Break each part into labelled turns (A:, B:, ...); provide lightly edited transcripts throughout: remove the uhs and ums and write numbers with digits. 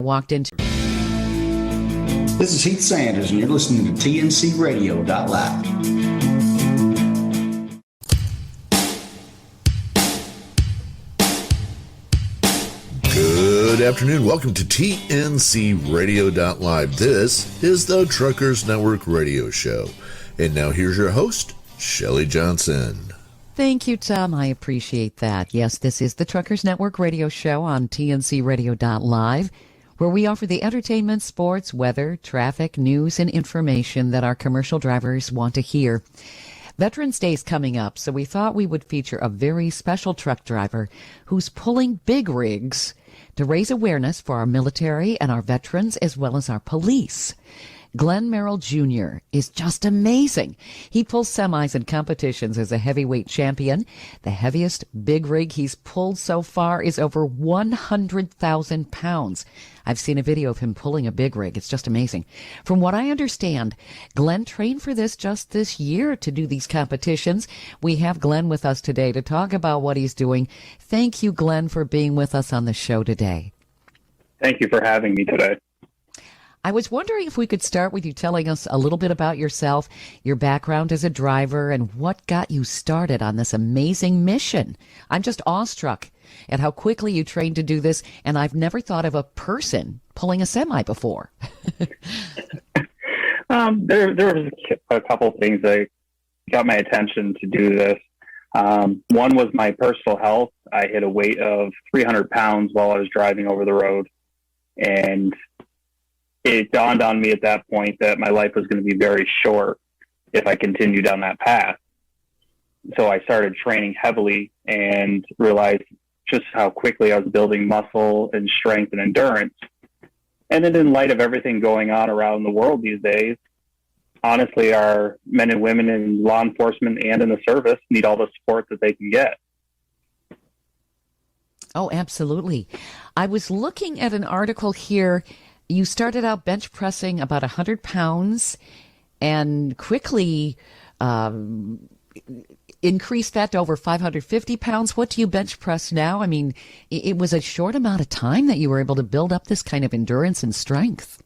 A: walked into.
B: This is Heath Sanders, and you're listening to TNCRadio.live.
C: Good afternoon. Welcome to TNC Radio.live. This is the Truckers Network Radio Show. And now here's your host, Shelley Johnson.
A: Thank you, Tom. I appreciate that. Yes, this is the Truckers Network Radio Show on TNC Radio.live, where we offer the entertainment, sports, weather, traffic, news, and information that our commercial drivers want to hear. Veterans Day is coming up, so we thought we would feature a very special truck driver who's pulling big rigs to raise awareness for our military and our veterans as well as our police. Glen Merrill Junior is just amazing. He pulls semis in competitions as a heavyweight champion. The heaviest big rig he's pulled so far is over 100,000 pounds. I've seen a video of him pulling a big rig. It's just amazing. From what I understand, Glen trained for this just this year to do these competitions. We have Glen with us today to talk about what he's doing. Thank you, Glen, for being with us on the show today.
D: Thank you for having me today.
A: I was wondering if we could start with you telling us a little bit about yourself, your background as a driver, and what got you started on this amazing mission. I'm just awestruck at how quickly you trained to do this, and I've never thought of a person pulling a semi before.
D: There was a couple things that got my attention to do this. One was my personal health. I hit a weight of 300 pounds while I was driving over the road, and it dawned on me at that point that my life was going to be very short if I continued down that path. So I started training heavily and realized just how quickly I was building muscle and strength and endurance. And then in light of everything going on around the world these days, honestly, our men and women in law enforcement and in the service need all the support that they can get.
A: Oh, absolutely. I was looking at an article here. You started out bench pressing about 100 pounds and quickly increased that to over 550 pounds. What do you bench press now? I mean, it was a short amount of time that you were able to build up this kind of endurance and strength.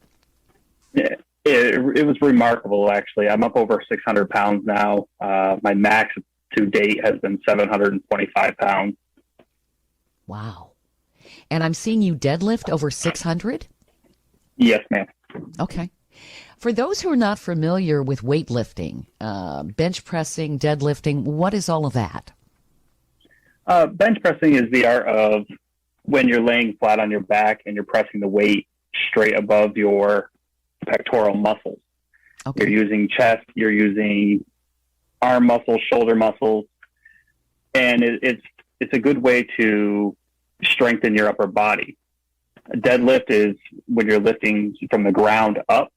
D: Yeah, it was remarkable, actually. I'm up over 600 pounds now. My max to date has been 725 pounds.
A: Wow. And I'm seeing you deadlift over 600?
D: Yes, ma'am.
A: Okay. For those who are not familiar with weightlifting, bench pressing, deadlifting, what is all of that?
D: Bench pressing is the art of when you're laying flat on your back and you're pressing the weight straight above your pectoral muscles. Okay. You're using chest, you're using arm muscles, shoulder muscles, and it's a good way to strengthen your upper body. A deadlift is when you're lifting from the ground up,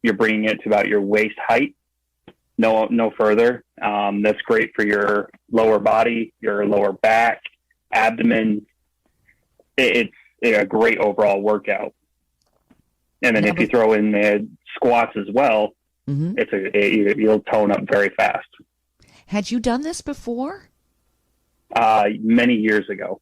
D: you're bringing it to about your waist height, no further. That's great for your lower body, your lower back, abdomen. It's a great overall workout. And then if you throw in the squats as well, you'll tone up very fast.
A: Had you done this before?
D: Many years ago.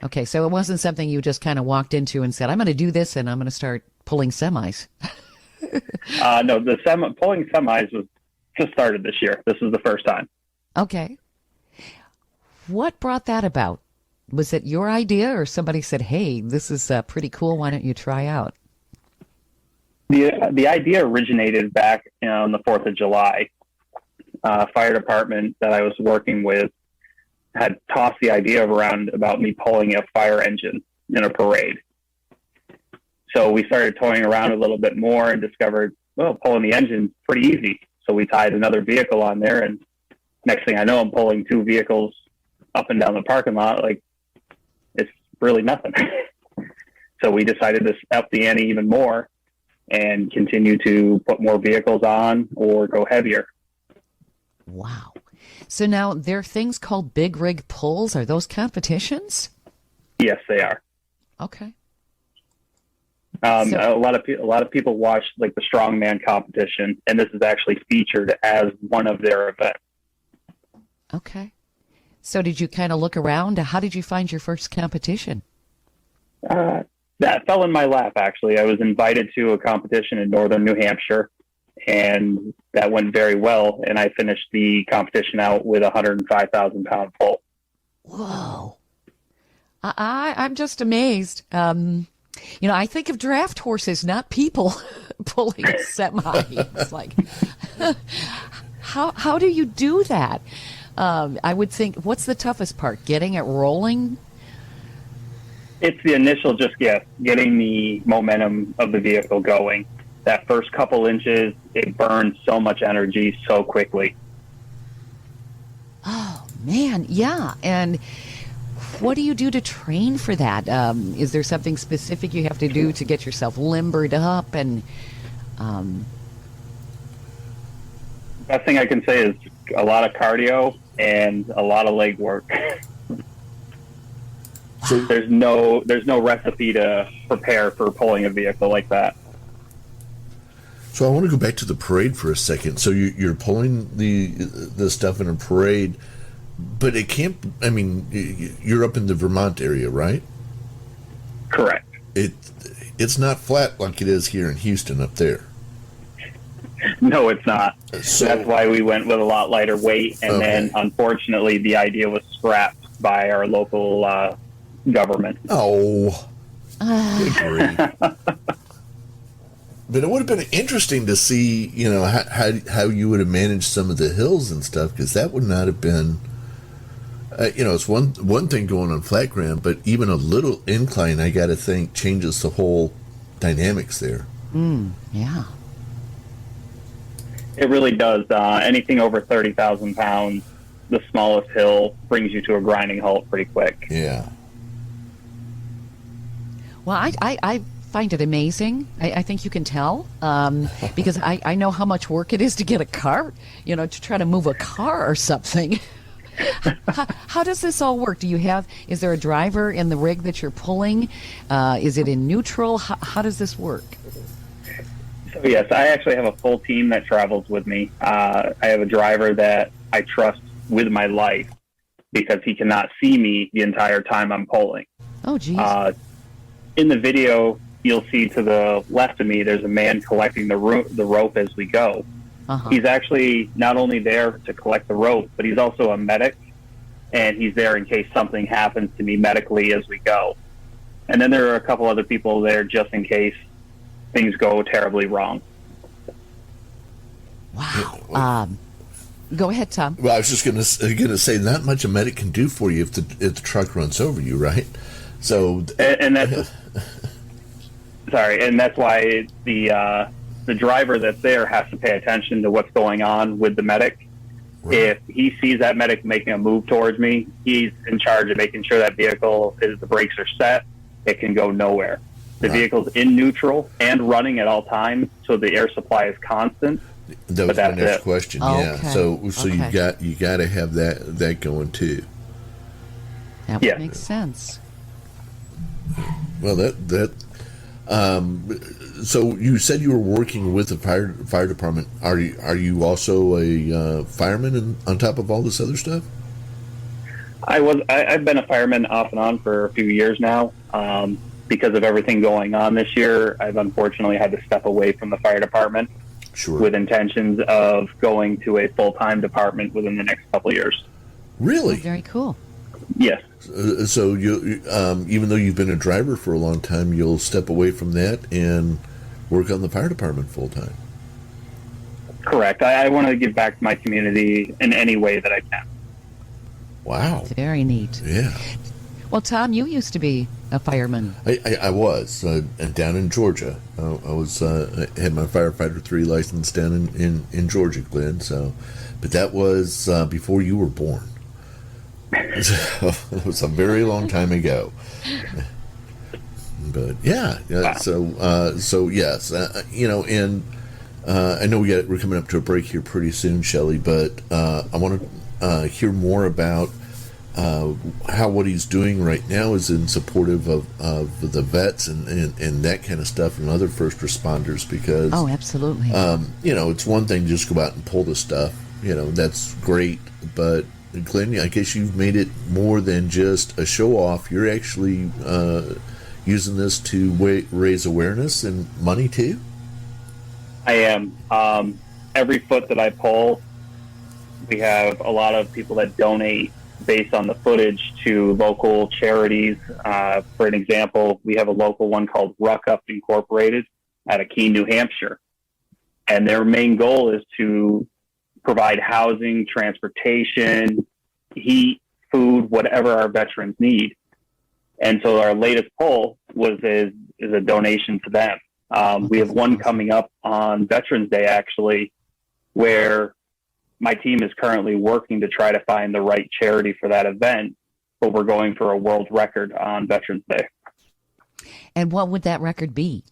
A: Okay, so it wasn't something you just kind of walked into and said, I'm going to do this and I'm going to start pulling semis.
D: No, pulling semis was just started this year. This was the first time.
A: Okay. What brought that about? Was it your idea or somebody said, hey, this is pretty cool, why don't you try out?
D: The idea originated back on the 4th of July. Fire department that I was working with had tossed the idea around about me pulling a fire engine in a parade. So we started toying around a little bit more and discovered, well, pulling the engine's pretty easy. So we tied another vehicle on there, and next thing I know, I'm pulling two vehicles up and down the parking lot. Like, it's really nothing. So we decided to up the ante even more and continue to put more vehicles on or go heavier.
A: Wow. So now there are things called big rig pulls. Are those competitions?
D: Yes, they are.
A: Okay.
D: A lot of people watch like the strongman competition, and this is actually featured as one of their events.
A: Okay. So did you kind of look around? How did you find your first competition?
D: That fell in my lap, actually. I was invited to a competition in northern New Hampshire, and that went very well. And I finished the competition out with a 105,000-pound pull.
A: Whoa. I'm just amazed. I think of draft horses, not people pulling a semi. It's like, how do you do that? I would think, what's the toughest part? Getting it rolling?
D: It's the initial, getting the momentum of the vehicle going. That first couple inches, it burns so much energy so quickly.
A: Oh, man, yeah. And what do you do to train for that? Is there something specific you have to do to get yourself limbered up? And
D: best thing I can say is a lot of cardio and a lot of leg work. So there's no recipe to prepare for pulling a vehicle like that.
C: So I want to go back to the parade for a second. So you're pulling the stuff in a parade, but it can't. I mean, you're up in the Vermont area, right?
D: Correct.
C: It's not flat like it is here in Houston up there.
D: No, it's not.
C: So,
D: that's why we went with a lot lighter weight, and then unfortunately, the idea was scrapped by our local government.
C: Oh, good grief. But it would have been interesting to see, how you would have managed some of the hills and stuff, because that would not have been, it's one thing going on flat ground, but even a little incline, I got to think, changes the whole dynamics there.
A: Yeah.
D: It really does. Anything over 30,000 pounds, the smallest hill brings you to a grinding halt pretty quick.
C: Yeah.
A: Well, I find it amazing. I think you can tell because I know how much work it is to get a cart, to try to move a car or something. How does this all work? Is there a driver in the rig that you're pulling? Is it in neutral? How does this work?
D: So yes, I actually have a full team that travels with me. I have a driver that I trust with my life because he cannot see me the entire time I'm pulling.
A: Oh, geez.
D: In the video, you'll see to the left of me, there's a man collecting the rope as we go.
A: Uh-huh.
D: He's actually not only there to collect the rope, but he's also a medic, and he's there in case something happens to me medically as we go. And then there are a couple other people there just in case things go terribly wrong.
A: Wow. Go ahead, Tom.
C: Well, I was just gonna say, not much a medic can do for you if the truck runs over you, right? So,
D: and that's sorry, and that's why the driver that's there has to pay attention to what's going on with the medic. Right. If he sees that medic making a move towards me, he's in charge of making sure that vehicle the brakes are set. It can go nowhere. The vehicle's in neutral and running at all times, so the air supply is constant.
C: That was my next question. Yeah.
A: Okay.
C: So you got to have that going too.
A: That would make sense.
C: Well, so you said you were working with the fire department. Are you also a fireman on top of all this other stuff?
D: I've been a fireman off and on for a few years now. Because of everything going on this year, I've unfortunately had to step away from the fire department.
C: Sure.
D: With intentions of going to a full-time department within the next couple of years.
C: Really?
A: Oh, very cool.
D: Yes.
C: So you, even though you've been a driver for a long time, you'll step away from that and work on the fire department full-time.
D: Correct. I want to give back to my community in any way that I can.
C: Wow.
A: It's very neat.
C: Yeah.
A: Well, Tom, you used to be a fireman.
C: I was down in Georgia. I had my firefighter 3 license down in Georgia, Glenn. So, but that was before you were born. So it was a very long time ago. But yeah.
D: Wow.
C: So yes, and I know we're coming up to a break here pretty soon, Shelley. But I want to hear more about. How what he's doing right now is in supportive of the vets and that kind of stuff and other first responders because
A: absolutely
C: it's one thing to just go out and pull the stuff, that's great, but Glenn, I guess you've made it more than just a show off. You're actually using this to raise awareness and money too?
D: I am. Every foot that I pull, we have a lot of people that donate based on the footage to local charities. For an example, we have a local one called Up Incorporated out of Keene, New Hampshire. And their main goal is to provide housing, transportation, heat, food, whatever our veterans need. And so our latest poll is a donation to them. We have one coming up on Veterans Day, actually, where my team is currently working to try to find the right charity for that event, but we're going for a world record on Veterans Day.
A: And what would that record be?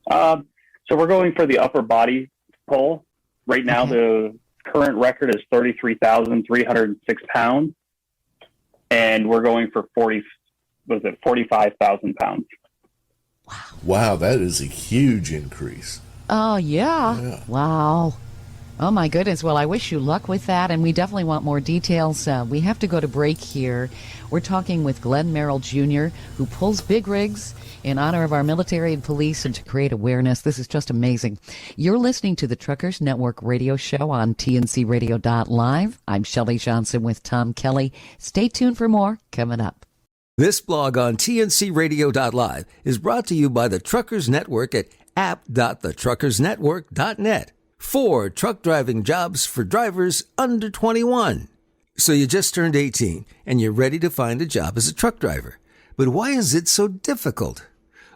D: So we're going for the upper body pull. Right now, the current record is 33,306 pounds, and we're going for 45,000 pounds.
C: Wow, that is a huge increase.
A: Oh, yeah. Wow. Oh, my goodness. Well, I wish you luck with that, and we definitely want more details. We have to go to break here. We're talking with Glen Merrill Junior, who pulls big rigs in honor of our military and police and to create awareness. This is just amazing. You're listening to the Truckers Network radio show on tncradio.live. I'm Shelley Johnson with Tom Kelly. Stay tuned for more coming up.
E: This blog on tncradio.live is brought to you by the Truckers Network at app.thetruckersnetwork.net for truck driving jobs for drivers under 21. So you just turned 18 and you're ready to find a job as a truck driver. But why is it so difficult?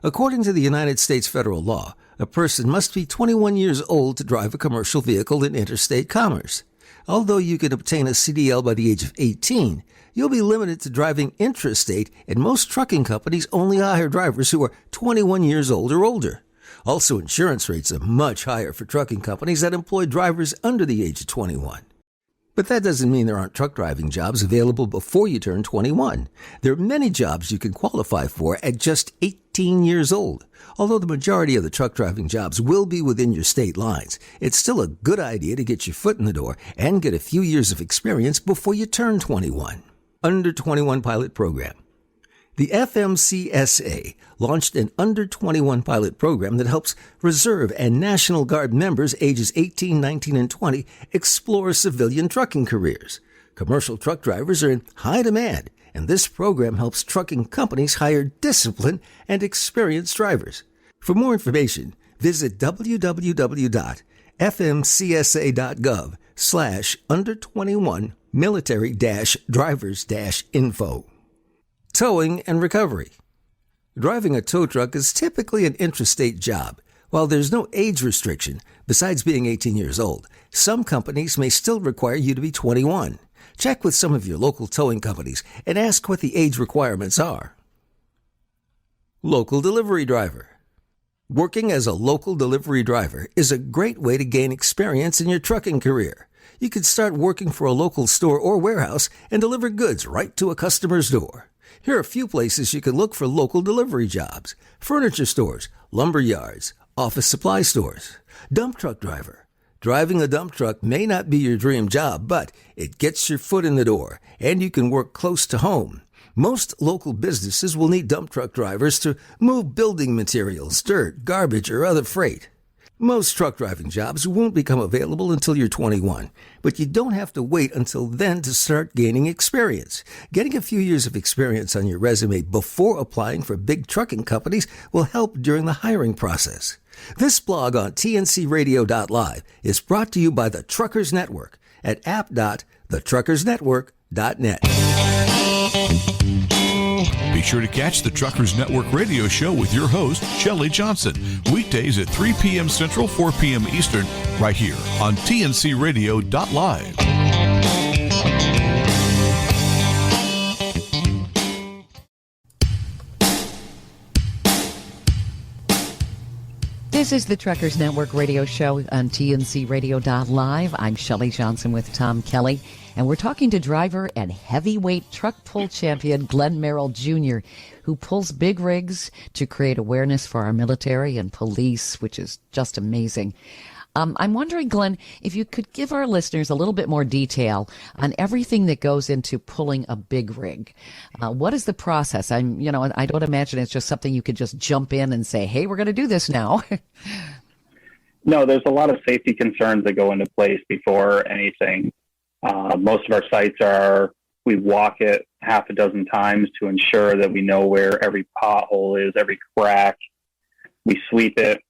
E: According to the United States federal law, a person must be 21 years old to drive a commercial vehicle in interstate commerce. Although you can obtain a CDL by the age of 18, you'll be limited to driving intrastate, and most trucking companies only hire drivers who are 21 years old or older. Also, insurance rates are much higher for trucking companies that employ drivers under the age of 21. But that doesn't mean there aren't truck driving jobs available before you turn 21. There are many jobs you can qualify for at just 18 years old. Although the majority of the truck driving jobs will be within your state lines, it's still a good idea to get your foot in the door and get a few years of experience before you turn 21. Under 21 Pilot Program. The FMCSA launched an Under 21 pilot program that helps Reserve and National Guard members ages 18, 19, and 20 explore civilian trucking careers. Commercial truck drivers are in high demand, and this program helps trucking companies hire disciplined and experienced drivers. For more information, visit www.fmcsa.gov/under21military-drivers-info. Towing and recovery. Driving a tow truck is typically an intrastate job. While there's no age restriction, besides being 18 years old, some companies may still require you to be 21. Check with some of your local towing companies and ask what the age requirements are. Local delivery driver. Working as a local delivery driver is a great way to gain experience in your trucking career. You could start working for a local store or warehouse and deliver goods right to a customer's door. Here are a few places you can look for local delivery jobs: furniture stores, lumber yards, office supply stores. Dump truck driver. Driving a dump truck may not be your dream job, but it gets your foot in the door, and you can work close to home. Most local businesses will need dump truck drivers to move building materials, dirt, garbage, or other freight. Most truck driving jobs won't become available until you're 21, but you don't have to wait until then to start gaining experience. Getting a few years of experience on your resume before applying for big trucking companies will help during the hiring process. This blog on tncradio.live is brought to you by the Truckers Network at app.thetruckersnetwork.net.
F: Be sure to catch the Truckers Network radio show with your host, Shelley Johnson, weekdays at 3 p.m. Central, 4 p.m. Eastern, right here on tncradio.live.
A: This is the Truckers Network radio show on tncradio.live. I'm Shelley Johnson with Tom Kelly, and we're talking to driver and heavyweight truck pull champion Glen Merrill Junior, who pulls big rigs to create awareness for our military and police, which is just amazing. I'm wondering, Glenn, if you could give our listeners a little bit more detail on everything that goes into pulling a big rig. What is the process? I don't imagine it's just something you could just jump in and say, hey, we're going to do this now.
D: No, there's a lot of safety concerns that go into place before anything. Most of our sites we walk it half a dozen times to ensure that we know where every pothole is, every crack. We sweep it.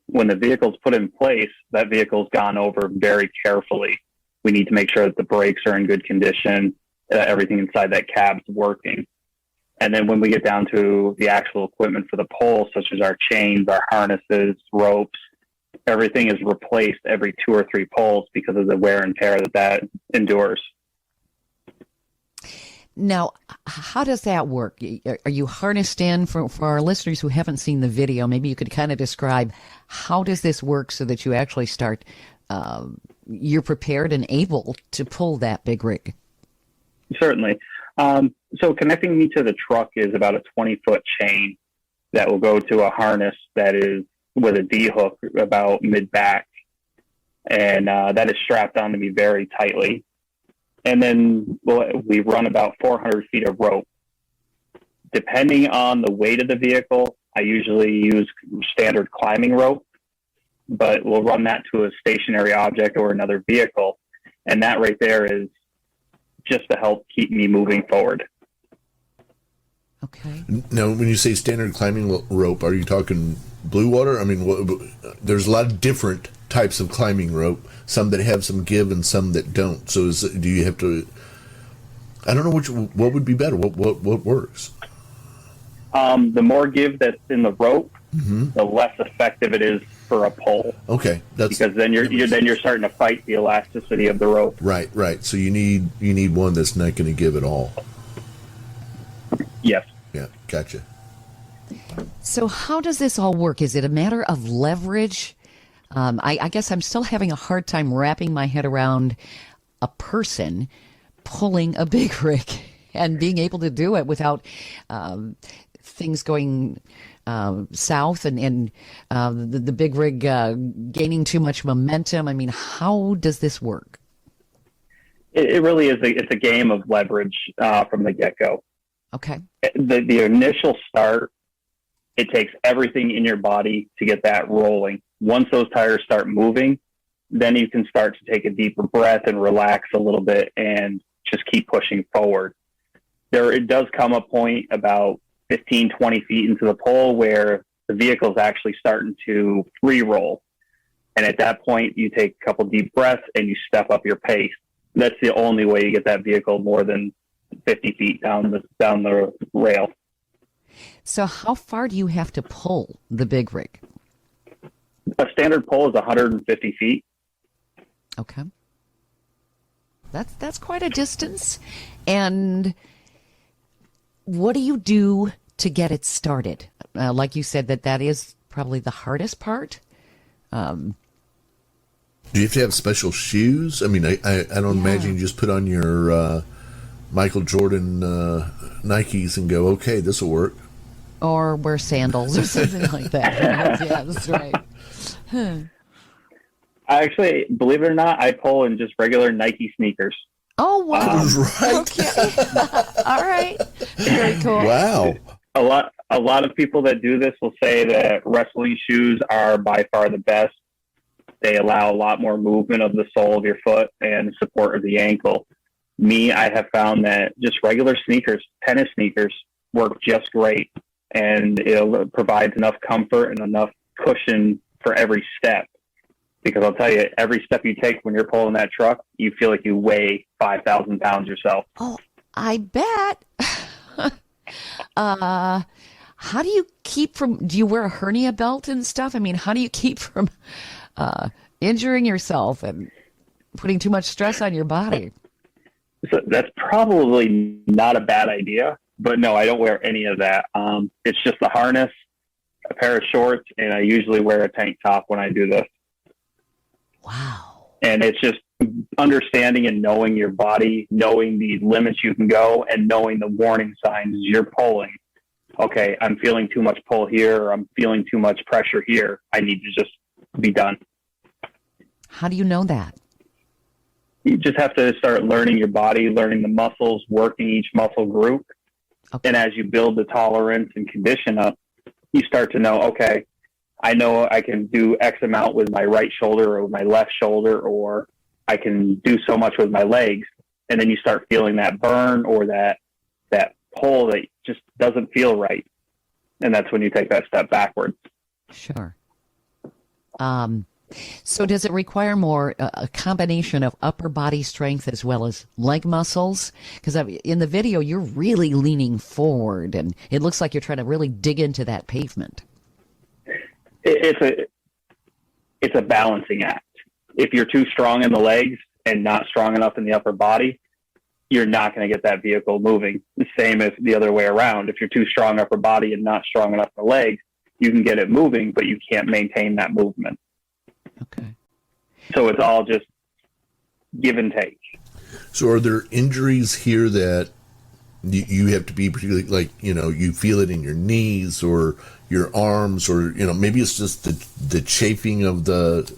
D: When the vehicle's put in place, that vehicle's gone over very carefully. We need to make sure that the brakes are in good condition, everything inside that cab's working. And then when we get down to the actual equipment for the pole, such as our chains, our harnesses, ropes, everything is replaced every 2 or 3 poles because of the wear and tear that endures.
A: Now, how does that work? Are you harnessed in? For our listeners who haven't seen the video, maybe you could kind of describe how does this work so that you actually start, you're prepared and able to pull that big rig?
D: Certainly. So connecting me to the truck is about a 20-foot chain that will go to a harness that is with a D-hook about mid-back. And that is strapped onto me very tightly. And then we run about 400 feet of rope. Depending on the weight of the vehicle, I usually use standard climbing rope, but we'll run that to a stationary object or another vehicle. And that right there is just to help keep me moving forward.
A: Okay.
C: Now, when you say standard climbing rope, are you talking blue water? I mean, there's a lot of different types of climbing rope, some that have some give and some that don't. So do you have to, I don't know what would be better, what works?
D: The more give that's in the rope, the less effective it is for a pull.
C: Okay,
D: because then you're starting to fight the elasticity of the rope.
C: Right. So you need one that's not going to give at all.
D: Yes.
C: Yeah, gotcha.
A: So how does this all work? Is it a matter of leverage? I guess I'm still having a hard time wrapping my head around a person pulling a big rig and being able to do it without things going south and the big rig gaining too much momentum. I mean, how does this work?
D: It really is. It's a game of leverage from the get-go.
A: Okay.
D: The initial start, it takes everything in your body to get that rolling. Once those tires start moving, then you can start to take a deeper breath and relax a little bit and just keep pushing forward. It does come a point about 15, 20 feet into the pole where the vehicle is actually starting to free roll. And at that point, you take a couple deep breaths and you step up your pace. That's the only way you get that vehicle more than 50 feet down the rail. So
A: how far do you have to pull the big rig?
D: A standard pull is 150 feet.
A: Okay. That's quite a distance. And what do you do to get it started? Like you said, that is probably the hardest part.
C: Do you have to have special shoes? I mean, I don't imagine you just put on your Michael Jordan Nikes and go, okay, this will work.
A: Or wear sandals or something like that. Yeah, that's right.
D: I actually, believe it or not, I pull in just regular Nike sneakers.
A: Oh, wow.
C: Right.
A: Okay. All right. Very cool.
C: Wow.
D: A lot of people that do this will say that wrestling shoes are by far the best. They allow a lot more movement of the sole of your foot and support of the ankle. Me, I have found that just regular sneakers, tennis sneakers, work just great. And it provides enough comfort and enough cushion for every step. Because I'll tell you, every step you take when you're pulling that truck, you feel like you weigh 5,000 pounds yourself.
A: Oh, I bet. How do you keep do you wear a hernia belt and stuff? I mean, how do you keep from injuring yourself and putting too much stress on your body?
D: So that's probably not a bad idea. But no, I don't wear any of that. It's just a harness, a pair of shorts, and I usually wear a tank top when I do this.
A: Wow.
D: And it's just understanding and knowing your body, knowing the limits you can go, and knowing the warning signs as you're pulling. Okay, I'm feeling too much pull here, or I'm feeling too much pressure here. I need to just be done.
A: How do you know that?
D: You just have to start learning your body, learning the muscles, working each muscle group.
A: Okay.
D: And as you build the tolerance and condition up, you start to know, okay, I know I can do X amount with my right shoulder or with my left shoulder, or I can do so much with my legs. And then you start feeling that burn or that pull that just doesn't feel right. And that's when you take that step backwards.
A: Sure. So does it require more a combination of upper body strength as well as leg muscles? Because in the video, you're really leaning forward, and it looks like you're trying to really dig into that pavement.
D: It's a balancing act. If you're too strong in the legs and not strong enough in the upper body, you're not going to get that vehicle moving. The same as the other way around. If you're too strong upper body and not strong enough in the legs, you can get it moving, but you can't maintain that movement.
A: Okay.
D: So it's all just give and take.
C: So are there injuries here that you have to be particularly, like, you feel it in your knees or your arms, or, maybe it's just the chafing of the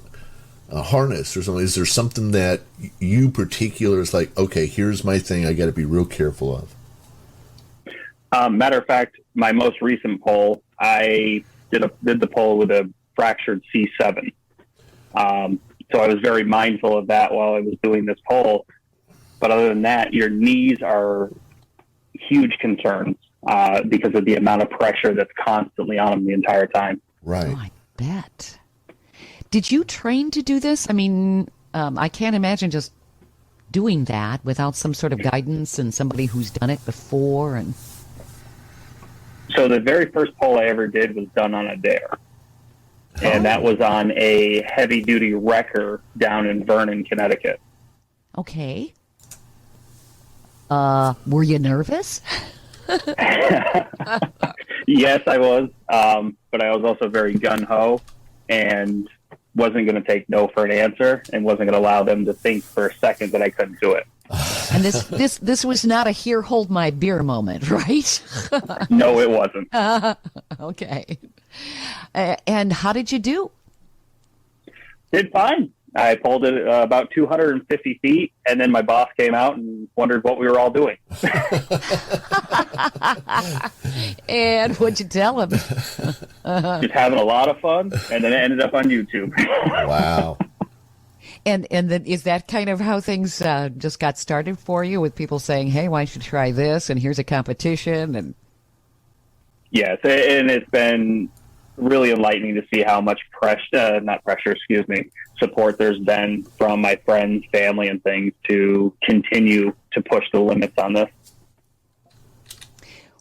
C: harness or something? Is there something that you particular is like, okay, here's my thing I got to be real careful of?
D: Matter of fact, my most recent pull, I did the pull with a fractured C7. So I was very mindful of that while I was doing this pull. But other than that, your knees are huge concerns because of the amount of pressure that's constantly on them the entire time.
C: Right.
A: Oh, I bet. Did you train to do this? I mean, I can't imagine just doing that without some sort of guidance and somebody who's done it before. And
D: so the very first pull I ever did was done on a dare. And that was on a heavy-duty wrecker down in Vernon, Connecticut.
A: Okay. Were you nervous?
D: Yes, I was. But I was also very gung-ho and wasn't going to take no for an answer and wasn't going to allow them to think for a second that I couldn't do it.
A: And this was not a here, hold my beer moment, right?
D: No, it wasn't.
A: Okay. And how did you do?
D: Did fine. I pulled it about 250 feet, and then my boss came out and wondered what we were all doing.
A: And what'd you tell him?
D: Just having a lot of fun, and then it ended up on YouTube.
C: Wow.
A: And then is that kind of how things just got started for you, with people saying, hey, why don't you try this? And here's a competition. And
D: Yes, and it's been really enlightening to see how much support there's been from my friends, family, and things to continue to push the limits on this.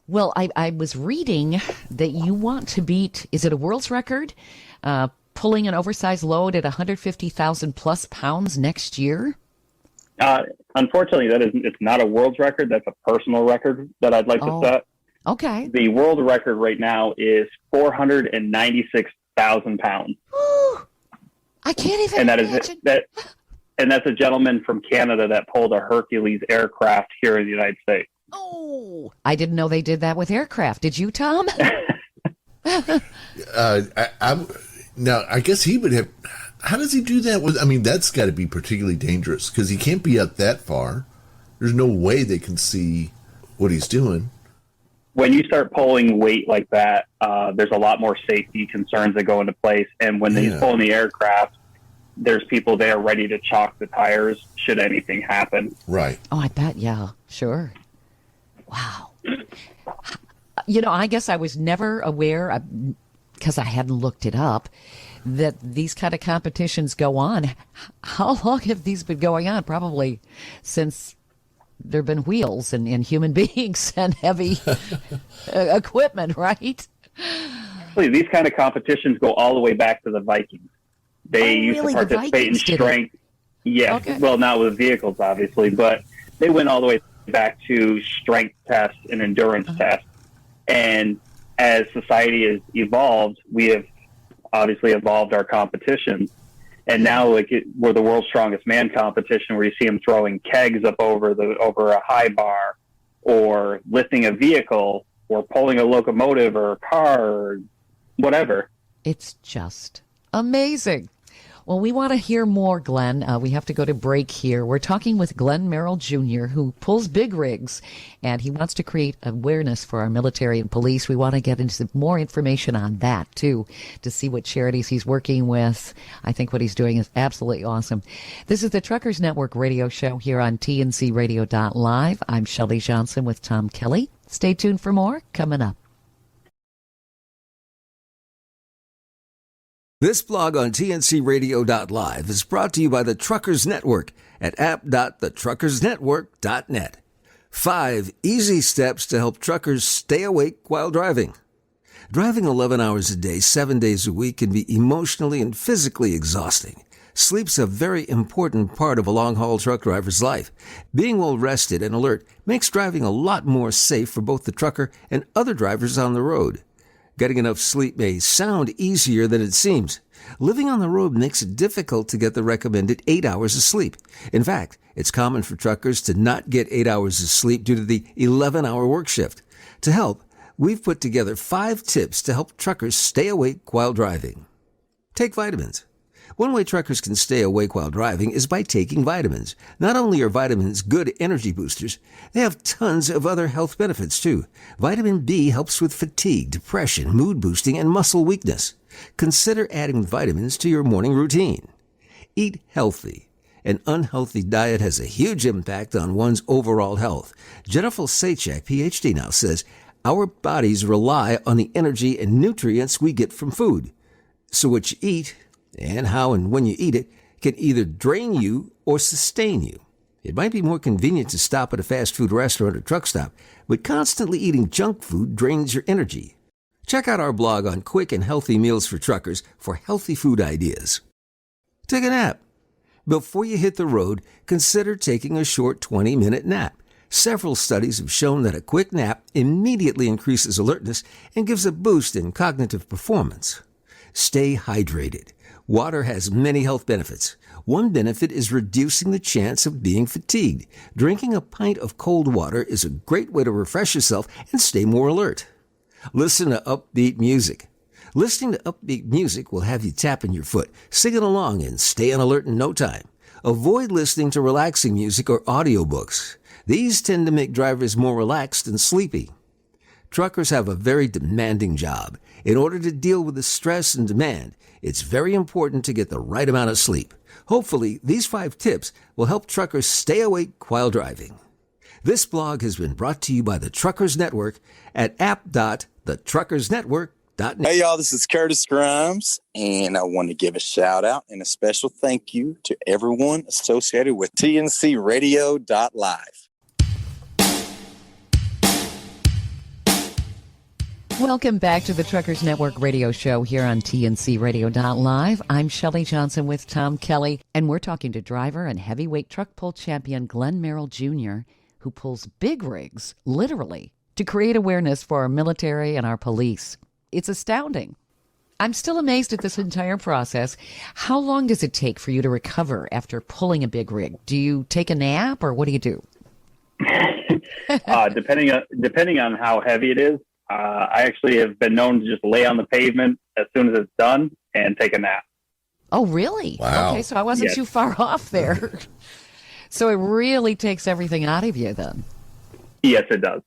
A: Well, I was reading that you want to beat, is it a world's record? Pulling an oversized load at 150,000 plus pounds next year?
D: Unfortunately, it's not a world's record. That's a personal record that I'd like to set.
A: Okay.
D: The world record right now is 496,000 pounds.
A: I can't even imagine.
D: And that's a gentleman from Canada that pulled a Hercules aircraft here in the United States.
A: Oh, I didn't know they did that with aircraft. Did you, Tom?
C: Now, I guess he would have. How does he do that? That's got to be particularly dangerous because he can't be up that far. There's no way they can see what he's doing.
D: When you start pulling weight like that, there's a lot more safety concerns that go into place. And when he's pulling the aircraft, there's people there ready to chalk the tires should anything happen.
C: Right.
A: Oh, I bet. Yeah, sure. Wow. I guess I was never aware, because I hadn't looked it up, that these kind of competitions go on. How long have these been going on? Probably since there have been wheels and human beings and heavy equipment, right?
D: Actually, these kind of competitions go all the way back to the Vikings. They used to participate in strength. Yeah, okay. Well, not with vehicles, obviously, but they went all the way back to strength tests and endurance tests. And as society has evolved, we have obviously evolved our competition. And now, we're the world's strongest man competition, where you see them throwing kegs up over a high bar, or lifting a vehicle, or pulling a locomotive or a car, or whatever.
A: It's just amazing. Well, we want to hear more, Glenn. We have to go to break here. We're talking with Glen Merrill Junior, who pulls big rigs, and he wants to create awareness for our military and police. We want to get into more information on that, too, to see what charities he's working with. I think what he's doing is absolutely awesome. This is the Truckers Network radio show here on TNCRadio.live. I'm Shelley Johnson with Tom Kelly. Stay tuned for more coming up.
E: This blog on TNCRadio.live is brought to you by the Truckers Network at app.thetruckersnetwork.net. 5 easy steps to help truckers stay awake while driving. Driving 11 hours a day, 7 days a week can be emotionally and physically exhausting. Sleep's a very important part of a long-haul truck driver's life. Being well rested and alert makes driving a lot more safe for both the trucker and other drivers on the road. Getting enough sleep may sound easier than it seems. Living on the road makes it difficult to get the recommended 8 hours of sleep. In fact, it's common for truckers to not get 8 hours of sleep due to the 11-hour work shift. To help, we've put together 5 tips to help truckers stay awake while driving. Take vitamins. One way truckers can stay awake while driving is by taking vitamins. Not only are vitamins good energy boosters, they have tons of other health benefits too. Vitamin B helps with fatigue, depression, mood boosting, and muscle weakness. Consider adding vitamins to your morning routine. Eat healthy. An unhealthy diet has a huge impact on one's overall health. Jennifer Sachek, PhD now, says, our bodies rely on the energy and nutrients we get from food. So what you eat, and how and when you eat it, can either drain you or sustain you. It might be more convenient to stop at a fast food restaurant or truck stop, but constantly eating junk food drains your energy. Check out our blog on quick and healthy meals for truckers for healthy food ideas. Take a nap. Before you hit the road, consider taking a short 20-minute nap. Several studies have shown that a quick nap immediately increases alertness and gives a boost in cognitive performance. Stay hydrated. Water has many health benefits. One benefit is reducing the chance of being fatigued. Drinking a pint of cold water is a great way to refresh yourself and stay more alert. Listen to upbeat music. Listening to upbeat music will have you tapping your foot, singing along, and stay on alert in no time. Avoid listening to relaxing music or audiobooks. These tend to make drivers more relaxed and sleepy. Truckers have a very demanding job. In order to deal with the stress and demand, it's very important to get the right amount of sleep. Hopefully, these 5 tips will help truckers stay awake while driving. This blog has been brought to you by the Truckers Network at app.thetruckersnetwork.net.
G: Hey, y'all, this is Curtis Grimes, and I want to give a shout out and a special thank you to everyone associated with TNCRadio.live.
A: Welcome back to the Truckers Network radio show here on TNCRadio.live. I'm Shelley Johnson with Tom Kelly, and we're talking to driver and heavyweight truck pull champion Glen Merrill Junior, who pulls big rigs, literally, to create awareness for our military and our police. It's astounding. I'm still amazed at this entire process. How long does it take for you to recover after pulling a big rig? Do you take a nap, or what do you do?
D: Depending on how heavy it is, I actually have been known to just lay on the pavement as soon as it's done and take a nap.
A: Oh, really?
C: Wow.
A: Okay, so I wasn't too far off there. So it really takes everything out of you then.
D: Yes, it does.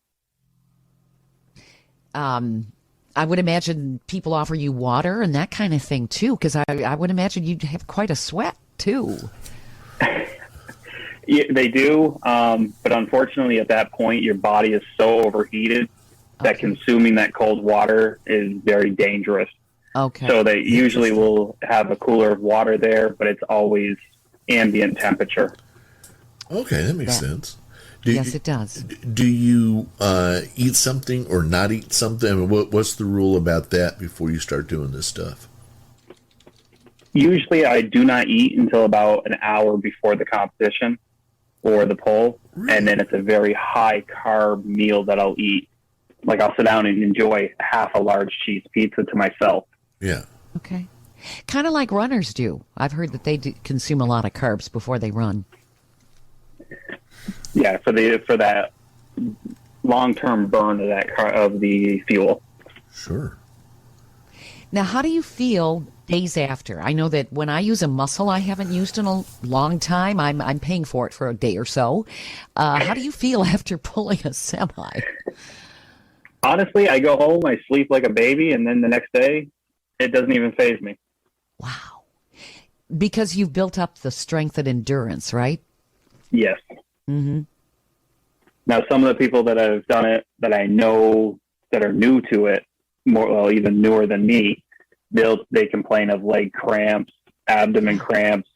A: I would imagine people offer you water and that kind of thing too, because I would imagine you'd have quite a sweat too.
D: Yeah, they do, but unfortunately at that point your body is so overheated that consuming that cold water is very dangerous.
A: Okay.
D: So they usually will have a cooler of water there, but it's always ambient temperature.
C: Okay, that makes sense.
A: Yes, it does.
C: Do you eat something or not eat something? I mean, what's the rule about that before you start doing this stuff?
D: Usually I do not eat until about an hour before the competition or the pull, and then it's a very high carb meal that I'll eat. Like I'll sit down and enjoy half a large cheese pizza to myself.
C: Yeah.
A: Okay. Kind of like runners do. I've heard that they consume a lot of carbs before they run.
D: Yeah, for that long-term burn of the fuel.
C: Sure.
A: Now, how do you feel days after? I know that when I use a muscle I haven't used in a long time, I'm paying for it for a day or so. How do you feel after pulling a semi?
D: Honestly, I go home, I sleep like a baby, and then the next day, it doesn't even faze me.
A: Wow. Because you've built up the strength and endurance, right?
D: Yes.
A: Mm-hmm.
D: Now, some of the people that have done it that I know that are new to it, even newer than me, they complain of leg cramps, abdomen cramps,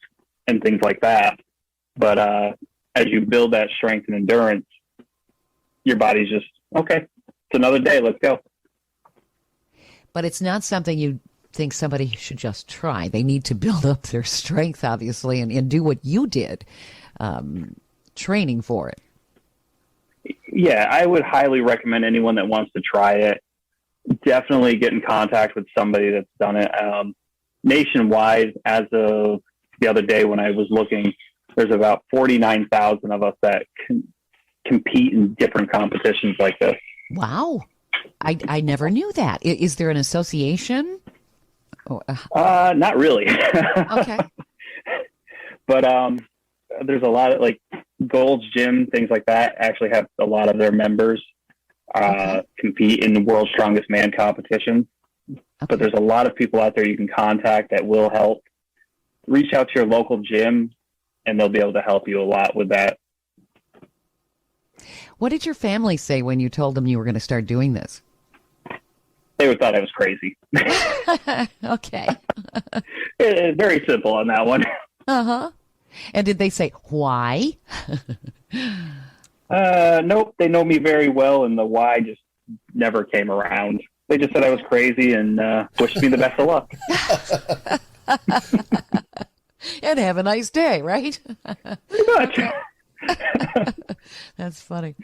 D: and things like that. But as you build that strength and endurance, your body's just, okay, it's another day, let's go.
A: But it's not something you think somebody should just try. They need to build up their strength, obviously, and do what you did, training for it.
D: Yeah, I would highly recommend anyone that wants to try it, definitely get in contact with somebody that's done it. Nationwide, as of the other day when I was looking, there's about 49,000 of us that compete in different competitions like this.
A: Wow. I never knew that. Is there an association?
D: Not really.
A: Okay.
D: But there's a lot of, like, Gold's Gym, things like that, actually have a lot of their members compete in the World's Strongest Man competitions. Okay. But there's a lot of people out there you can contact that will help. Reach out to your local gym, and they'll be able to help you a lot with that.
A: What did your family say when you told them you were going to start doing this?
D: They would thought I was crazy.
A: Okay.
D: It's very simple on that one.
A: Uh-huh. And did they say, why?
D: Nope. They know me very well, and the why just never came around. They just said I was crazy and wished me the best of luck.
A: And have a nice day, right?
D: Pretty much.
A: That's funny.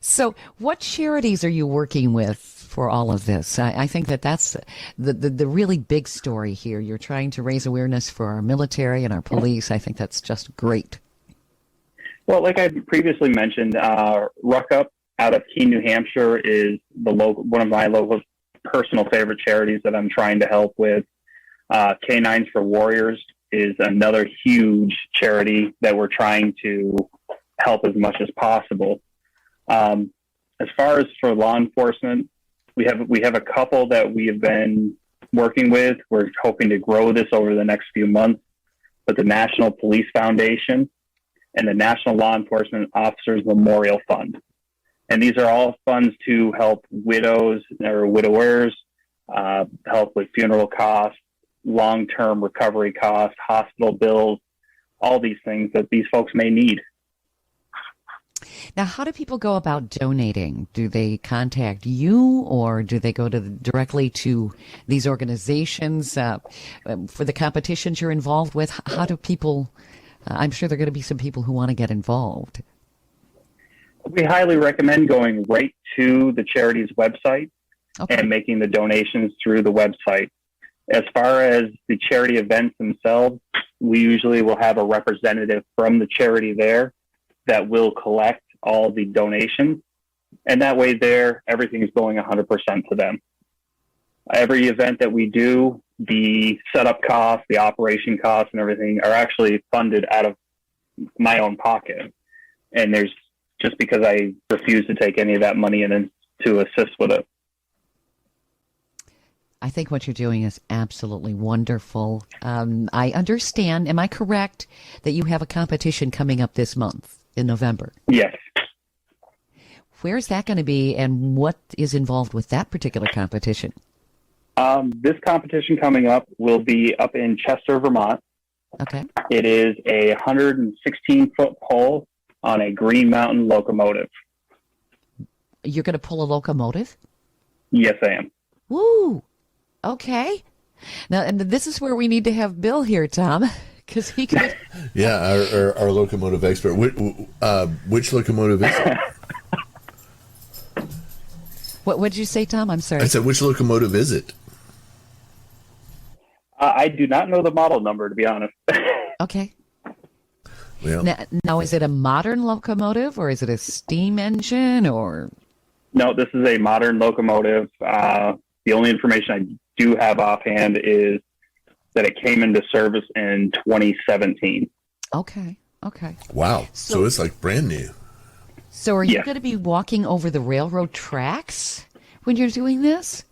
A: So what charities are you working with for all of this? I think that's the really big story here. You're trying to raise awareness for our military and our police. I think that's just great.
D: Well, like I previously mentioned, Ruck Up out of Keene, New Hampshire is one of my local personal favorite charities that I'm trying to help with. Canines for Warriors is another huge charity that we're trying to help as much as possible. As far as for law enforcement, we have a couple that we have been working with. We're hoping to grow this over the next few months, but the National Police Foundation and the National Law Enforcement Officers Memorial Fund. And these are all funds to help widows or widowers, help with funeral costs, long-term recovery costs, hospital bills, all these things that these folks may need.
A: Now, how do people go about donating? Do they contact you, or do they go directly to these organizations for the competitions you're involved with? How do people, I'm sure there are going to be some people who want to get involved.
D: We highly recommend going right to the charity's website and making the donations through the website. As far as the charity events themselves, we usually will have a representative from the charity there that will collect all the donations. And that way everything is going 100% to them. Every event that we do, the setup costs, the operation costs, and everything are actually funded out of my own pocket. And there's just because I refuse to take any of that money in to assist with it.
A: I think what you're doing is absolutely wonderful. I understand, am I correct, that you have a competition coming up this month in November?
D: Yes.
A: Where's that going to be, and what is involved with that particular competition?
D: This competition coming up will be up in Chester, Vermont.
A: Okay.
D: It is a 116-foot pole on a Green Mountain locomotive.
A: You're going to pull a locomotive?
D: Yes, I am.
A: Woo! Okay. Now, and this is where we need to have Bill here, Tom, because he could...
C: Yeah, our locomotive expert. Which locomotive is it?
A: What did you say, Tom? I'm sorry.
C: I said, which locomotive is it?
D: I do not know the model number, to be honest.
A: Okay.
C: Well,
A: now, is it a modern locomotive, or is it a steam engine, or...
D: No, this is a modern locomotive. The only information I do have offhand is that it came into service in 2017.
A: Okay.
C: Wow. So it's like brand new.
A: So are you going to be walking over the railroad tracks when you're doing this?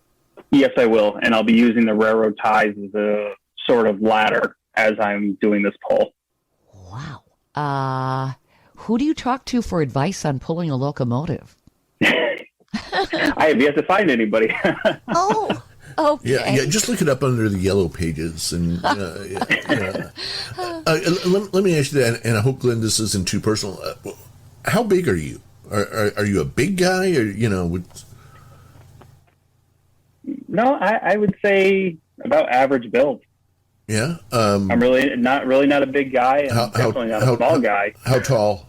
D: Yes, I will. And I'll be using the railroad ties as a sort of ladder as I'm doing this pull.
A: Wow. Who do you talk to for advice on pulling a locomotive?
D: I have yet to find anybody.
A: Oh, okay.
C: Yeah. Just look it up under the yellow pages, and let me ask you that. And I hope, Glenn, this isn't too personal. How big are you? Are you a big guy, or
D: No, I would say about average build.
C: Yeah.
D: I'm really not a big guy. And definitely not a small guy.
C: How tall?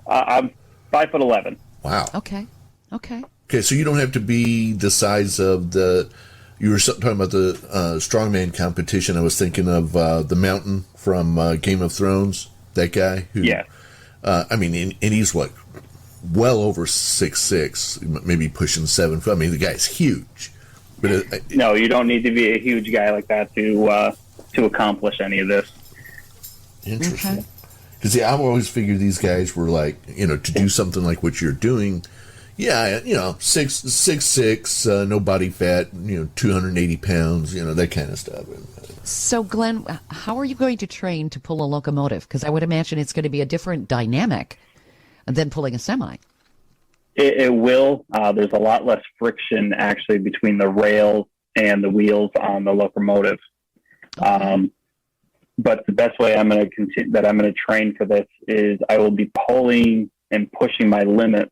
D: I'm 5'11".
C: Wow.
A: Okay.
C: So you don't have to be the size of the. You were talking about the strongman competition. I was thinking of the Mountain from Game of Thrones. That guy.
D: Yeah.
C: And he's what, well over 6'6", maybe pushing 7 foot. I mean, the guy's huge. But
D: no, you don't need to be a huge guy like that to accomplish any of this.
C: Interesting. Because I've always figured these guys were like, to do something like what you're doing. Yeah, 6'6", no body fat, 280 pounds, that kind of stuff.
A: So, Glenn, how are you going to train to pull a locomotive? Because I would imagine it's going to be a different dynamic than pulling a semi.
D: It will. There's a lot less friction actually between the rails and the wheels on the locomotive. Okay. But the best way I'm going to train for this is I will be pulling and pushing my limits.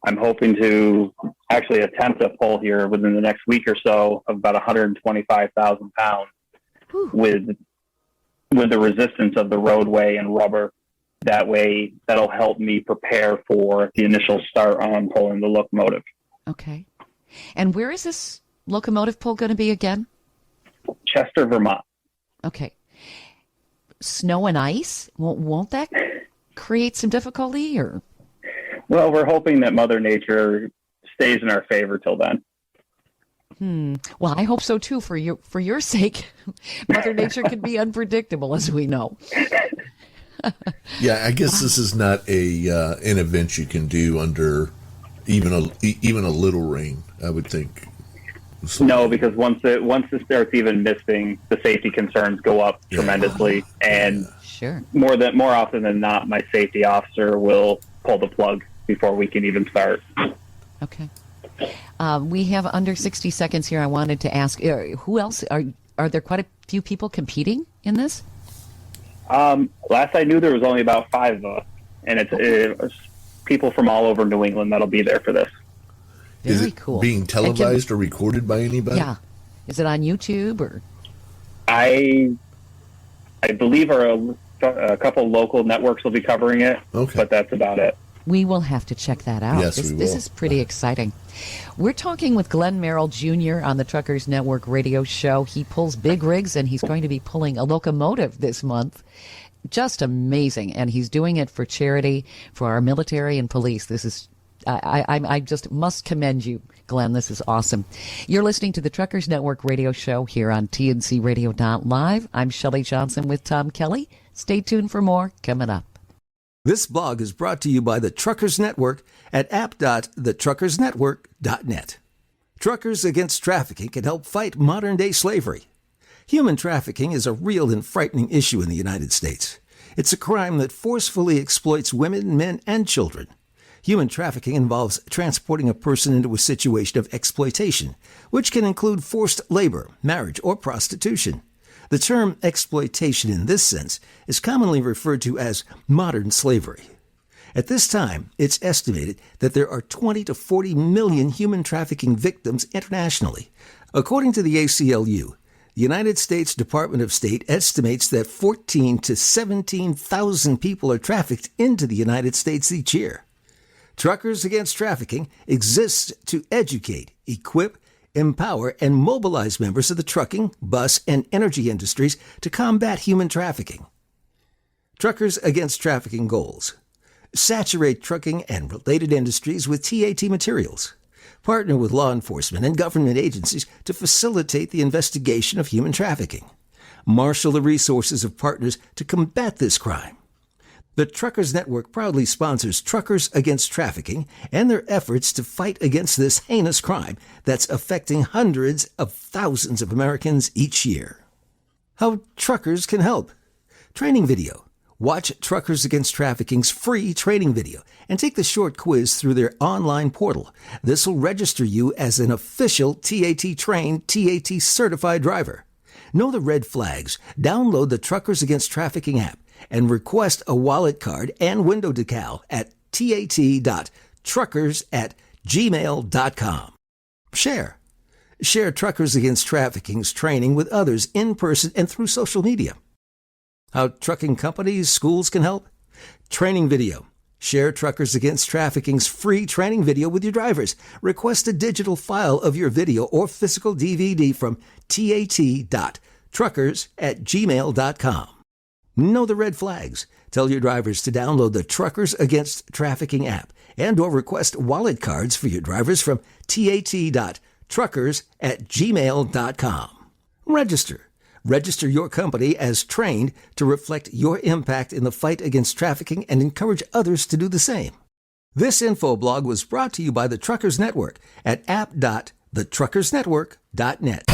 D: I'm hoping to actually attempt a pull here within the next week or so of about 125,000 pounds with the resistance of the roadway and rubber. That way, that'll help me prepare for the initial start on pulling the locomotive.
A: Okay. And where is this locomotive pull going to be again?
D: Chester, Vermont.
A: Okay. Snow and ice? Won't that create some difficulty, or?
D: Well, we're hoping that Mother Nature stays in our favor till then.
A: Well, I hope so too. For your sake, Mother Nature can be unpredictable, as we know.
C: Yeah, I guess this is not an event you can do under even a little rain, I would think.
D: No, because once it starts even misting, the safety concerns go up tremendously, and
A: sure,
D: more often than not, my safety officer will pull the plug before we can even start.
A: Okay. We have under 60 seconds here. I wanted to ask, who else are there? Quite a few people competing in this?
D: Last I knew, there was only about 5 of us, and it's people from all over New England that'll be there for this.
C: Is it
A: cool.
C: Being televised or recorded by anybody?
A: Yeah. Is it on YouTube or?
D: I believe a couple local networks will be covering it.
C: Okay.
D: But that's about it.
A: We will have to check that out.
C: Yes, we will.
A: This is pretty exciting. We're talking with Glen Merrill Junior on the Truckers Network radio show. He pulls big rigs, and he's going to be pulling a locomotive this month. Just amazing. And he's doing it for charity, for our military and police. This is, I just must commend you, Glenn. This is awesome. You're listening to the Truckers Network radio show here on TNCRadio.live. I'm Shelley Johnson with Tom Kelly. Stay tuned for more coming up.
E: This blog is brought to you by the Truckers Network at app.thetruckersnetwork.net. Truckers Against Trafficking can help fight modern-day slavery. Human trafficking is a real and frightening issue in the United States. It's a crime that forcefully exploits women, men, and children. Human trafficking involves transporting a person into a situation of exploitation, which can include forced labor, marriage, or prostitution. The term exploitation in this sense is commonly referred to as modern slavery. At this time, it's estimated that there are 20 to 40 million human trafficking victims internationally. According to the ACLU, the United States Department of State estimates that 14 to 17,000 people are trafficked into the United States each year. Truckers Against Trafficking exists to educate, equip, empower, and mobilize members of the trucking, bus, and energy industries to combat human trafficking. Truckers Against Trafficking goals: saturate trucking and related industries with TAT materials, Partner with law enforcement and government agencies to facilitate the investigation of human trafficking. Marshal the resources of partners to combat this crime. The Truckers Network proudly sponsors Truckers Against Trafficking and their efforts to fight against this heinous crime that's affecting hundreds of thousands of Americans each year. How truckers can help. Training video. Watch Truckers Against Trafficking's free training video and take the short quiz through their online portal. This will register you as an official TAT-trained, TAT-certified driver. Know the red flags. Download the Truckers Against Trafficking app and request a wallet card and window decal at tat.truckers@gmail.com. Share. Share Truckers Against Trafficking's training with others in person and through social media. How trucking companies, schools can help. Training video. Share Truckers Against Trafficking's free training video with your drivers. Request a digital file of your video or physical DVD from tat.truckers@gmail.com. Know the red flags. Tell your drivers to download the Truckers Against Trafficking app and or request wallet cards for your drivers from tat.truckers@gmail.com. Register. Register your company as trained to reflect your impact in the fight against trafficking and encourage others to do the same. This info blog was brought to you by the Truckers Network at app.thetruckersnetwork.net.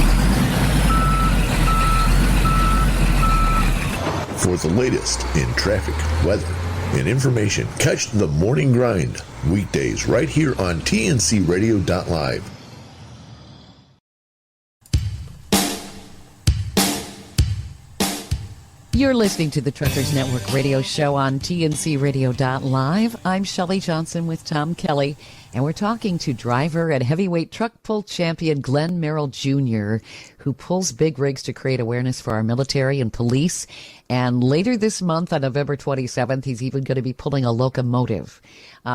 F: For the latest in traffic, weather, and information, catch the Morning Grind weekdays right here on tncradio.live.
A: You're listening to the Truckers Network radio show on tncradio.live. I'm Shelley Johnson with Tom Kelly, and we're talking to driver and heavyweight truck pull champion Glen Merrill Junior, who pulls big rigs to create awareness for our military and police. And later this month, on November 27th, he's even going to be pulling a locomotive.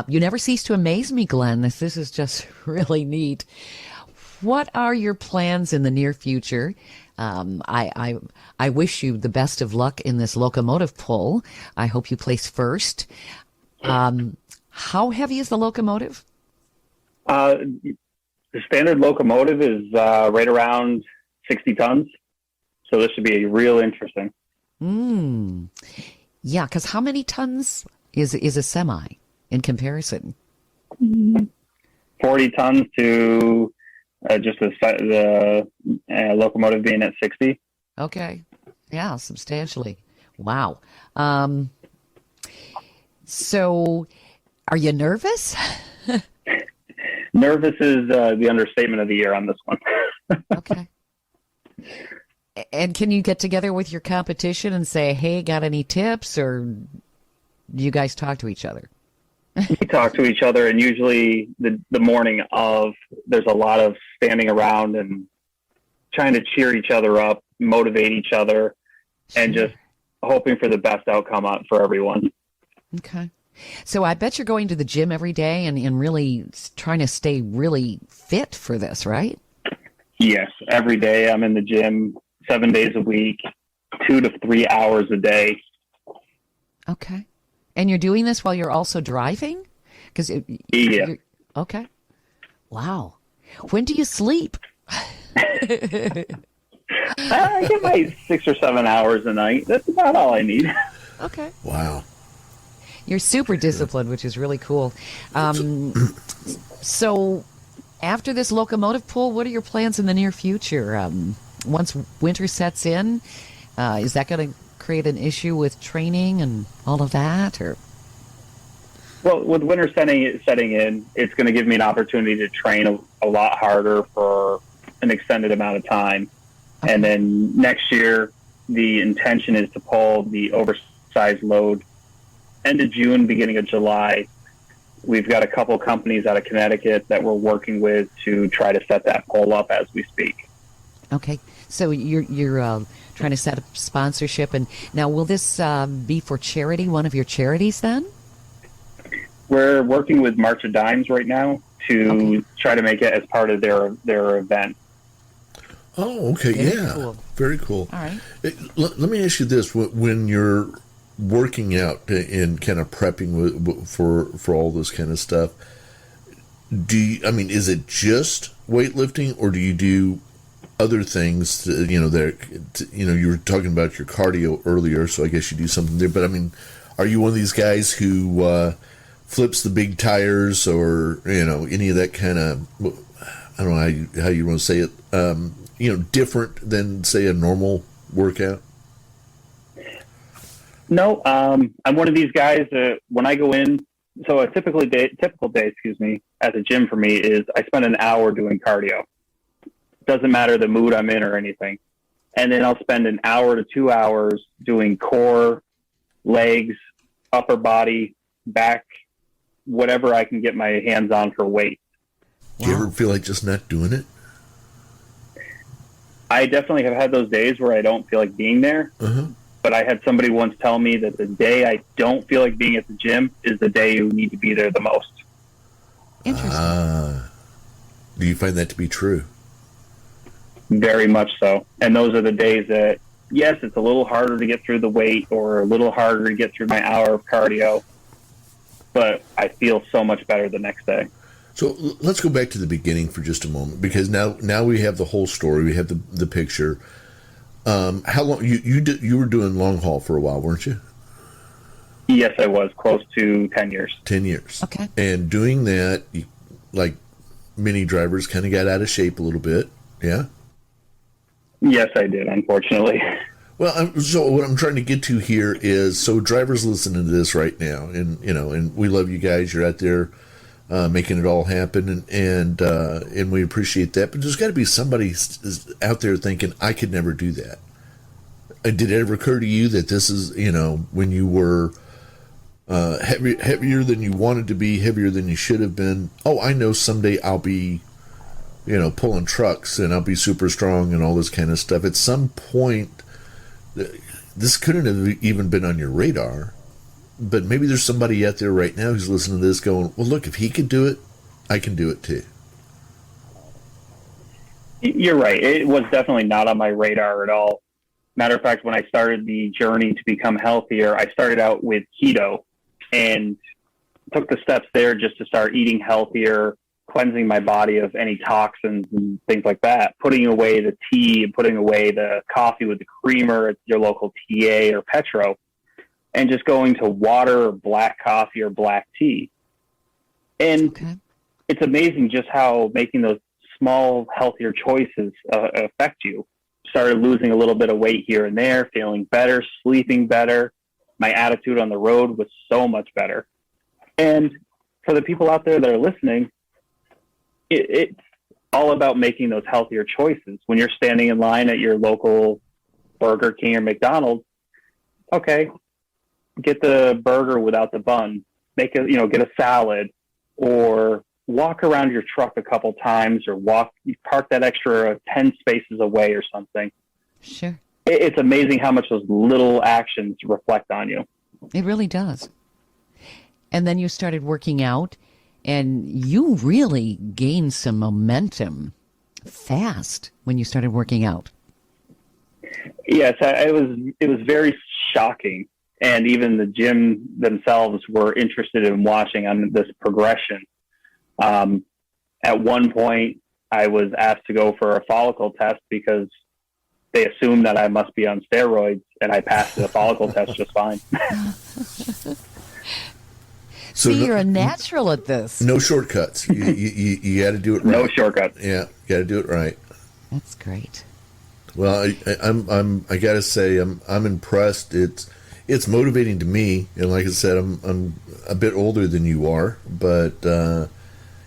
A: You never cease to amaze me, Glen. This is just really neat. What are your plans in the near future? I wish you the best of luck in this locomotive pull. I hope you place first. How heavy is the locomotive?
D: The standard locomotive is right around 60 tons. So this should be real interesting.
A: Yeah, because how many tons is a semi in comparison?
D: 40 tons to just the locomotive being at 60.
A: Okay. Yeah, substantially. Wow. So are you nervous?
D: Nervous is the understatement of the year on this one.
A: Okay. And can you get together with your competition and say, hey, got any tips? Or do you guys talk to each other?
D: We talk to each other, and usually the morning of, there's a lot of standing around and trying to cheer each other up, motivate each other, and just hoping for the best outcome for everyone.
A: Okay. So I bet you're going to the gym every day and really trying to stay really fit for this, right?
D: Yes. Every day I'm in the gym 7 days a week, 2 to 3 hours a day.
A: Okay. And you're doing this while you're also driving?
D: Yeah.
A: Okay. Wow. When do you sleep?
D: I get my 6 or 7 hours a night. That's about all I need.
A: Okay.
C: Wow.
A: You're super disciplined, which is really cool. So after this locomotive pull, what are your plans in the near future? Once winter sets in, is that going to create an issue with training and all of that? Or
D: well, with winter setting in, it's going to give me an opportunity to train a lot harder for an extended amount of time. Okay. And then next year, the intention is to pull the oversized load end of June, beginning of July. We've got a couple companies out of Connecticut that we're working with to try to set that pull up as we speak.
A: Okay, so you're trying to set up sponsorship, and now will this be for charity? One of your charities, then?
D: We're working with March of Dimes right now to try to make it as part of their event.
C: Oh, okay,
A: Cool.
C: Very cool.
A: All right.
C: Let me ask you this: when you're working out and kind of prepping for all this kind of stuff, is it just weightlifting, or do you do other things? You were talking about your cardio earlier, so I guess you do something there. But I mean, are you one of these guys who flips the big tires, or any of that kind of? I don't know how you want to say it. Different than say a normal workout.
D: No, I'm one of these guys that when I go in, so a typical day, at the gym for me is I spend an hour doing cardio. Doesn't matter the mood I'm in or anything. And then I'll spend an hour to 2 hours doing core, legs, upper body, back, whatever I can get my hands on for weight.
C: Do you ever feel like just not doing it?
D: I definitely have had those days where I don't feel like being there.
C: Uh-huh.
D: But I had somebody once tell me that the day I don't feel like being at the gym is the day you need to be there the most.
A: Interesting.
C: Do you find that to be true?
D: Very much so. And those are the days that, yes, it's a little harder to get through the weight or a little harder to get through my hour of cardio, but I feel so much better the next day.
C: So let's go back to the beginning for just a moment, because now we have the whole story. We have the picture. How long you were doing long haul for a while, weren't you?
D: Yes, I was close to 10 years.
C: 10 years.
A: Okay.
C: And doing that, like many drivers, kind of got out of shape a little bit. Yeah.
D: Yes, I did, unfortunately.
C: Well, so what I'm trying to get to here is, so drivers listening to this right now, and we love you guys. You're out there making it all happen, and we appreciate that. But there's got to be somebody out there thinking, I could never do that. Did it ever occur to you that this is, when you were heavier than you wanted to be, heavier than you should have been? Oh, I know someday I'll be, pulling trucks and I'll be super strong and all this kind of stuff. At some point, this couldn't have even been on your radar. But maybe there's somebody out there right now who's listening to this going, well, look, if he could do it, I can do it too.
D: You're right. It was definitely not on my radar at all. Matter of fact, when I started the journey to become healthier, I started out with keto and took the steps there just to start eating healthier, cleansing my body of any toxins and things like that, putting away the tea and putting away the coffee with the creamer at your local TA or Petro, and just going to water or black coffee or black tea. And It's amazing just how making those small, healthier choices affect you. Started losing a little bit of weight here and there, feeling better, sleeping better. My attitude on the road was so much better. And for the people out there that are listening, it's all about making those healthier choices. When you're standing in line at your local Burger King or McDonald's, okay, get the burger without the bun. Get a salad, or walk around your truck a couple times, or park that extra 10 spaces away or something.
A: Sure.
D: It's amazing how much those little actions reflect on you.
A: It really does. And then you started working out, and you really gained some momentum fast when you started working out.
D: Yes, it was very shocking. And even the gym themselves were interested in watching on this progression. At one point, I was asked to go for a follicle test because they assumed that I must be on steroids, and I passed the follicle test just fine.
C: So
A: you're a natural at this.
C: No shortcuts. You got to do it right.
D: No shortcuts.
C: Yeah, got to do it right.
A: That's great.
C: Well, I got to say, I'm impressed. It's motivating to me, and like I said, I'm a bit older than you are, but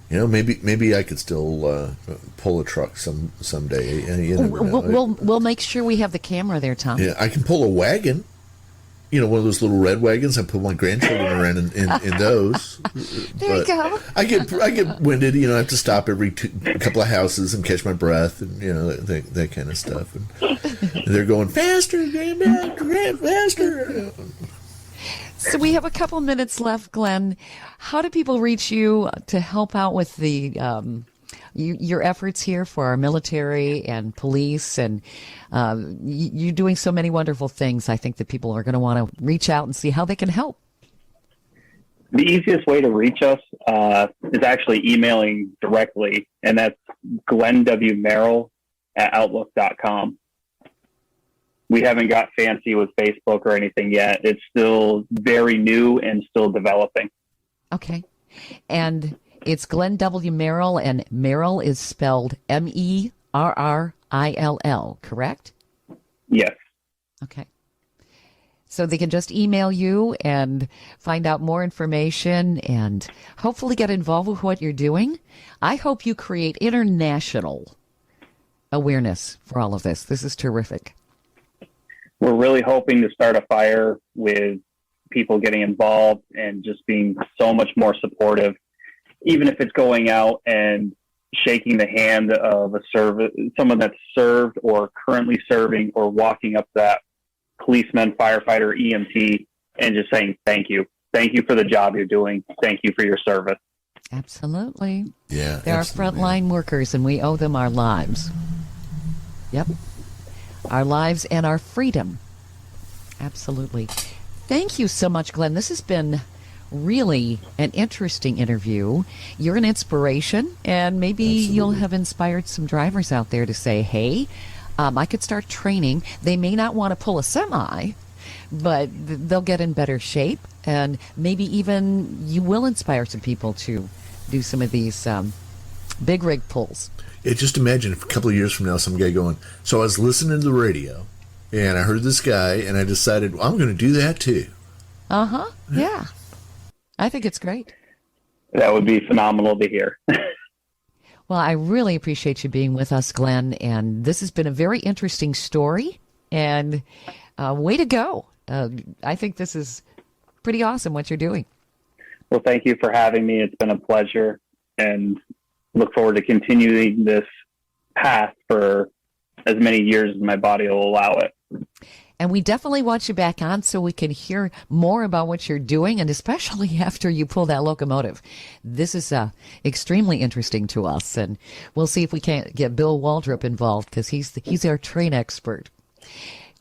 C: maybe I could still pull a truck someday.
A: We'll make sure we have the camera there, Tom.
C: Yeah, I can pull a wagon. One of those little red wagons. I put my grandchildren around in those.
A: There you go.
C: I get winded. I have to stop every couple of houses and catch my breath, and that kind of stuff. And they're going faster, Grandma, faster.
A: So we have a couple minutes left, Glenn. How do people reach you to help out with the your efforts here for our military and police? And you're doing so many wonderful things. I think that people are going to want to reach out and see how they can help.
D: The easiest way to reach us is actually emailing directly, and that's Glen W. Merrill at Outlook.com. We haven't got fancy with Facebook or anything yet. It's still very new and still developing.
A: Okay. And it's Glen W. Merrill, and Merill is spelled Merrill, correct?
D: Yes.
A: Okay. So they can just email you and find out more information and hopefully get involved with what you're doing. I hope you create international awareness for all of this. This is terrific.
D: We're really hoping to start a fire with people getting involved and just being so much more supportive, even if it's going out and shaking the hand of someone that's served or currently serving, or walking up to that policeman, firefighter, EMT, and just saying, thank you. Thank you for the job you're doing. Thank you for your service.
A: Absolutely.
C: Yeah.
A: They're our frontline workers, and we owe them our lives. Yep. Our lives and our freedom. Absolutely. Thank you so much, Glen. This has been really an interesting interview. You're an inspiration, and maybe you'll have inspired some drivers out there to say, hey, I could start training. They may not want to pull a semi, but they'll get in better shape, and maybe even you will inspire some people to do some of these big rig pulls.
C: Yeah, just imagine if a couple of years from now, some guy going, so I was listening to the radio, and I heard this guy, and I decided, well, I'm going to do that too.
A: Uh-huh. Yeah. I think it's great.
D: That would be phenomenal to hear.
A: Well, I really appreciate you being with us, Glen, and this has been a very interesting story, and way to go. I think this is pretty awesome what you're doing.
D: Well, thank you for having me. It's been a pleasure, and look forward to continuing this path for as many years as my body will allow it.
A: And we definitely want you back on so we can hear more about what you're doing, and especially after you pull that locomotive. This is extremely interesting to us, and we'll see if we can't get Bill Waldrop involved, because he's our train expert.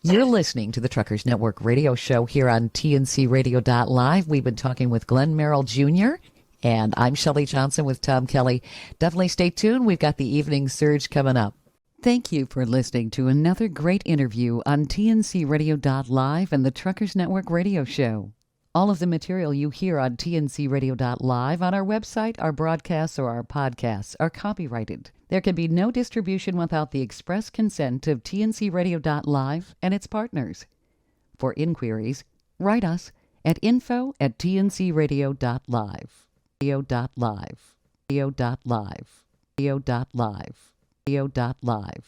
A: You're listening to the Truckers Network radio show here on TNCRadio.live. We've been talking with Glen Merrill Junior, and I'm Shelley Johnson with Tom Kelly. Definitely stay tuned. We've got the Evening Surge coming up. Thank you for listening to another great interview on TNCRadio.live and the Truckers Network radio show. All of the material you hear on TNCRadio.live, on our website, our broadcasts, or our podcasts are copyrighted. There can be no distribution without the express consent of TNCRadio.live and its partners. For inquiries, write us at info@tncradio.live. Radio.live. Radio.live. Radio.live. Radio.live. Radio.live.